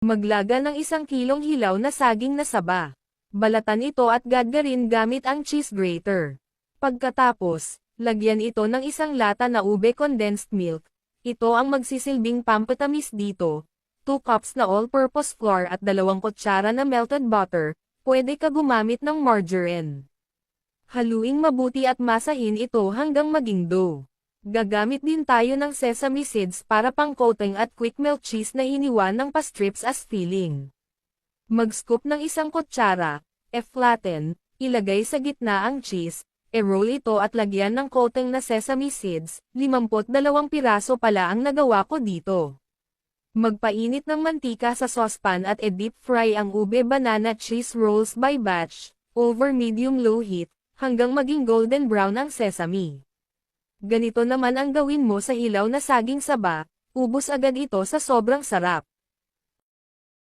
Maglaga ng 1 kilong hilaw na saging na saba. Balatan ito at gadgarin gamit ang cheese grater. Pagkatapos, lagyan ito ng 1 lata na ube condensed milk. Ito ang magsisilbing pampatamis dito. 2 cups na all-purpose flour at 2 kutsara na melted butter. Pwede ka gumamit ng margarine. Haluing mabuti at masahin ito hanggang maging dough. Gagamit din tayo ng sesame seeds para pang-coating at quick melt cheese na hiniwa ng pa-strips as filling. Mag-scoop ng 1 kutsara, e-flatten, ilagay sa gitna ang cheese, e-roll ito at lagyan ng coating na sesame seeds, 52 piraso pala ang nagawa ko dito. Magpainit ng mantika sa saucepan at e-deep fry ang ube banana cheese rolls by batch, over medium-low heat, hanggang maging golden brown ang sesame. Ganito naman ang gawin mo sa hilaw na saging saba, ubos agad ito sa sobrang sarap.